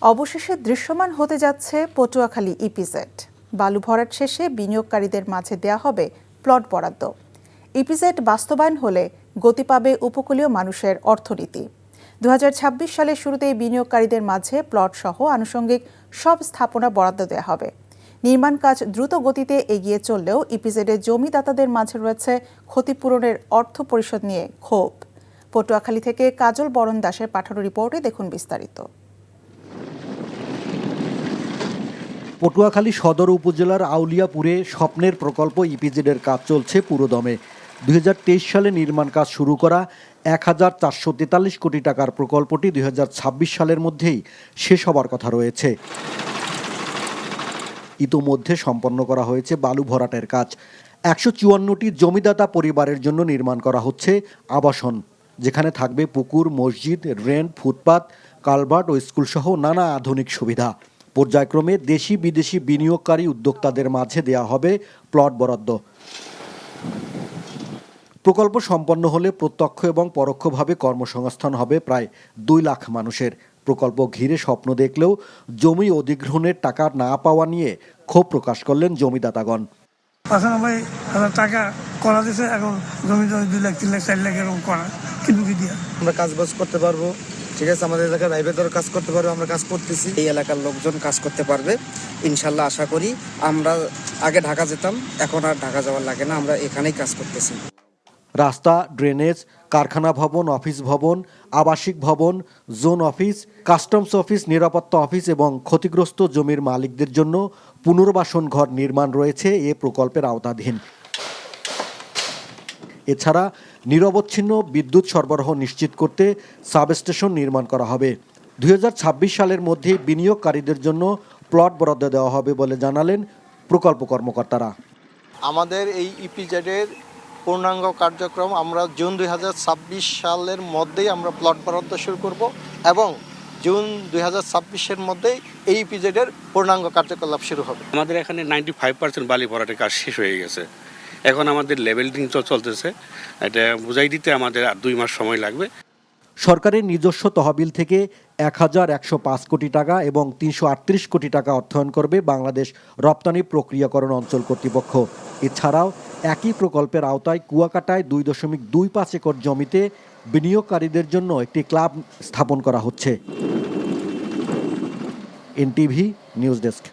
অবশেষে দৃশ্যমান হতে যাচ্ছে পটুয়াখালী ইপিজেড। বালু ভরাট শেষে বিনিয়োগকারীদের মাঝে দেয়া হবে প্লট বরাদ্দ। ইপিজেড বাস্তবায়ন হলে গতি পাবে উপকূলীয় মানুষের অর্থনীতি। 2026 সালের শুরুতেই বিনিয়োগকারীদের মাঝে প্লট সহ আনুষঙ্গিক সব স্থাপনা বরাদ্দ দেওয়া হবে। নির্মাণ কাজ দ্রুত গতিতে এগিয়ে চললেও ইপিজেডের জমিদাতাদের মাঝে রয়েছে ক্ষতিপূরণের অর্থ পরিশোধ নিয়ে ক্ষোভ। পটুয়াখালী থেকে কাজল বরণ দাসের পাঠানো রিপোর্টে দেখুন বিস্তারিত। পটুয়াখালী সদর উপজেলার আউলিয়াপুরে স্বপ্নের প্রকল্প ইপিজেডের কাজ চলছে পুরোদমে। 2023 সালে নির্মাণ কাজ শুরু করা 1443 কোটি টাকার প্রকল্পটি 2026 সালের মধ্যেই শেষ হবার কথা রয়েছে। ইতোমধ্যে সম্পন্ন করা হয়েছে বালু ভরাটের কাজ। 154টি জমিদাতা পরিবারের জন্য নির্মাণ করা হচ্ছে আবাসন, যেখানে থাকবে পুকুর, মসজিদ, রেন্ট, ফুটপাত, কালভার্ট ও স্কুলসহ নানা আধুনিক সুবিধা। পর্যায়ক্রমে দেশি বিদেশি বিনিয়োগকারী উদ্যোক্তাদের মাঝে দেয়া হবে প্লট বরাদ্দ। প্রকল্প সম্পন্ন হলে প্রত্যক্ষ এবং পরোক্ষভাবে কর্মসংস্থান হবে প্রায় 2 লাখ মানুষের। প্রকল্প ঘিরে স্বপ্ন দেখলেও জমি অধিগ্রহণের টাকা না পাওয়া নিয়ে ক্ষোভ প্রকাশ করলেন জমিদাতাগণ। 95,000 টাকা করা দিয়েছে, এখন জমি 2 লাখ 3 লাখ 4 লাখ এরকম করা কিন্তু কি দিয়া আমরা কাজবাজ করতে পারবো। ঠিক আছে, আমাদের এলাকার ভাইবেদর কাজ করতে পারবো, আমরা কাজ করতেছি। এই এলাকার লোকজন কাজ করতে পারবে ইনশাল্লাহ, আশা করি। আমরা আগে ঢাকা যেতাম, এখন আর ঢাকা যাওয়ার লাগে না, আমরা এখানেই কাজ করতেছি। রাস্তা, ড্রেনেজ, কারখানা ভবন, অফিস ভবন, আবাসিক ভবন, জোন অফিস, কাস্টমস অফিস, নিরাপত্তা অফিস এবং ক্ষতিগ্রস্ত জমির মালিকদের জন্য পুনর্বাসন ঘর নির্মাণ রয়েছে এ প্রকল্পের আওতাধীন। এছাড়া নিরবচ্ছিন্ন বিদ্যুৎ সরবরাহ নিশ্চিত করতে সাবস্টেশন নির্মাণ করা হবে। 2026 সালের মধ্যে বিনিয়োগকারীদের জন্য প্লট বরাদ্দ দেওয়া হবে বলে জানালেন প্রকল্প কর্মকর্তারা। আমাদের এই ইপিজেডের পূর্ণাঙ্গ কার্যক্রম আমরা জুন 2026 সালের মধ্যেই আমরা প্লট বরাদ্দ শুরু করব এবং জুন 2026-এর মধ্যেই এই ইপিজেডের পূর্ণাঙ্গ কার্যকলাপ শুরু হবে। আমাদের এখানে 95% বালি ভরাটের কাজ শেষ হয়ে গেছে। এখন আমাদের লেভেলিং চলতেছে, এটা বুঝাই দিতে আমাদের আর 2 মাস সময় লাগবে। সরকারের নিজস্ব তহবিল থেকে 1105 কোটি টাকা এবং 338 কোটি টাকা অর্থায়ন করবে বাংলাদেশ রপ্তানি প্রক্রিয়াকরণ অঞ্চল কর্তৃপক্ষ। এছাড়াও একই প্রকল্পের আওতায় কুয়াকাটায় 2.25 একর জমিতে বিনিয়োগকারীদের জন্য একটি ক্লাব স্থাপন করা হচ্ছে। NTV news desk.